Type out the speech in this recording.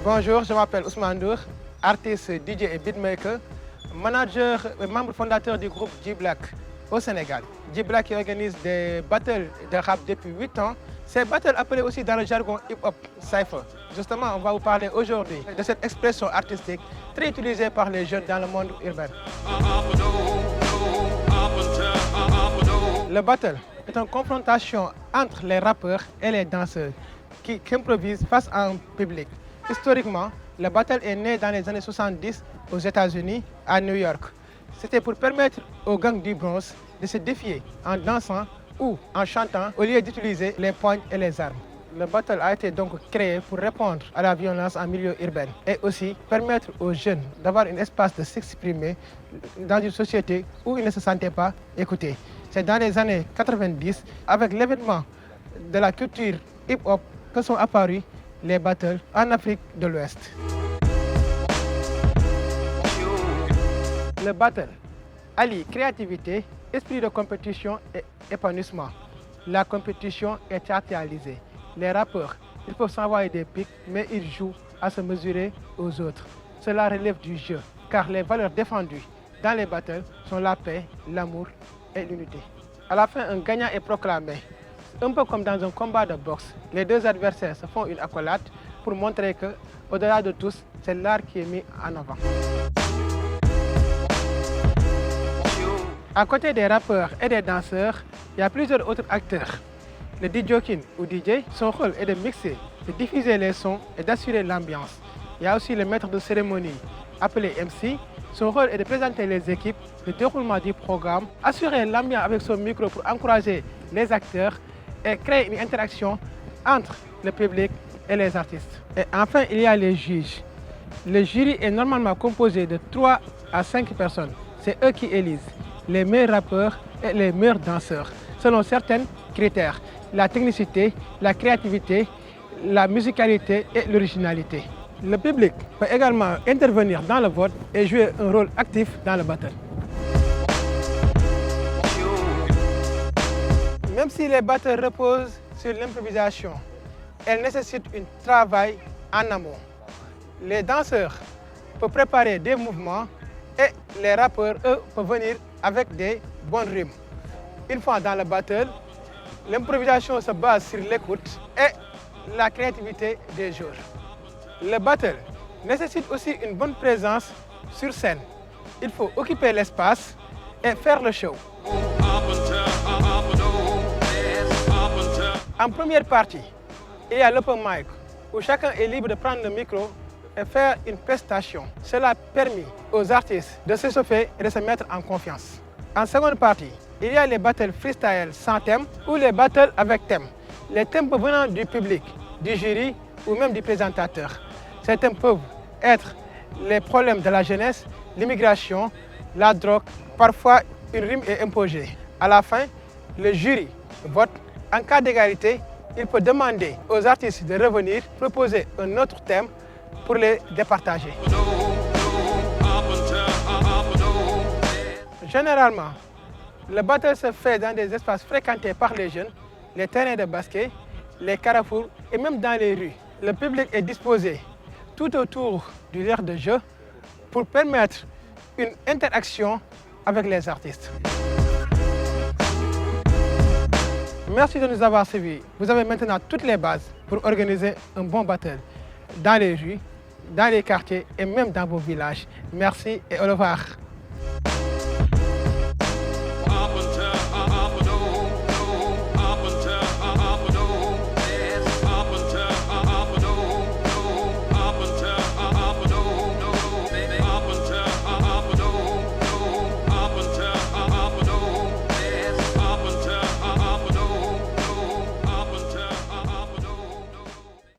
Bonjour, je m'appelle Ousmane Ndour, artiste, DJ et beatmaker, manager et membre fondateur du groupe G-Black au Sénégal. G-Black qui organise des battles de rap depuis 8 ans. Ces battles appelés aussi dans le jargon hip-hop cypher. Justement, on va vous parler aujourd'hui de cette expression artistique très utilisée par les jeunes dans le monde urbain. Le battle est une confrontation entre les rappeurs et les danseurs qui improvisent face à un public. Historiquement, le battle est né dans les années 70 aux États-Unis, à New York. C'était pour permettre aux gangs du Bronx de se défier en dansant ou en chantant au lieu d'utiliser les poings et les armes. Le battle a été donc créé pour répondre à la violence en milieu urbain et aussi permettre aux jeunes d'avoir un espace de s'exprimer dans une société où ils ne se sentaient pas écoutés. C'est dans les années 90, avec l'événement de la culture hip-hop, que sont apparus les battles en Afrique de l'Ouest. Le battle allie créativité, esprit de compétition et épanouissement. La compétition est théâtralisée. Les rappeurs, ils peuvent s'envoyer des pics, mais ils jouent à se mesurer aux autres. Cela relève du jeu, car les valeurs défendues dans les battles sont la paix, l'amour et l'unité. À la fin, un gagnant est proclamé. Un peu comme dans un combat de boxe, les deux adversaires se font une accolade pour montrer que, au-delà de tous, c'est l'art qui est mis en avant. À côté des rappeurs et des danseurs, il y a plusieurs autres acteurs. Le DJ ou DJ, son rôle est de mixer, de diffuser les sons et d'assurer l'ambiance. Il y a aussi le maître de cérémonie, appelé MC. Son rôle est de présenter les équipes, le déroulement du programme, assurer l'ambiance avec son micro pour encourager les acteurs et créer une interaction entre le public et les artistes. Et enfin, il y a les juges. Le jury est normalement composé de 3 à 5 personnes. C'est eux qui élisent les meilleurs rappeurs et les meilleurs danseurs, selon certains critères: la technicité, la créativité, la musicalité et l'originalité. Le public peut également intervenir dans le vote et jouer un rôle actif dans le battle. Même si les battles reposent sur l'improvisation, elles nécessitent un travail en amont. Les danseurs peuvent préparer des mouvements et les rappeurs, eux, peuvent venir avec des bonnes rimes. Une fois dans le battle, l'improvisation se base sur l'écoute et la créativité des joueurs. Le battle nécessite aussi une bonne présence sur scène. Il faut occuper l'espace et faire le show. En première partie, il y a l'open mic, où chacun est libre de prendre le micro et faire une prestation. Cela permet aux artistes de s'échauffer et de se mettre en confiance. En seconde partie, il y a les battles freestyle sans thème ou les battles avec thème. Les thèmes venant du public, du jury ou même du présentateur. Ces thèmes peuvent être les problèmes de la jeunesse, l'immigration, la drogue. Parfois, une rime est imposée. À la fin, le jury vote. En cas d'égalité, il peut demander aux artistes de revenir, proposer un autre thème pour les départager. Généralement, le battle se fait dans des espaces fréquentés par les jeunes, les terrains de basket, les carrefours et même dans les rues. Le public est disposé tout autour du aire de jeu pour permettre une interaction avec les artistes. Merci de nous avoir suivis. Vous avez maintenant toutes les bases pour organiser un bon battle dans les rues, dans les quartiers et même dans vos villages. Merci et au revoir.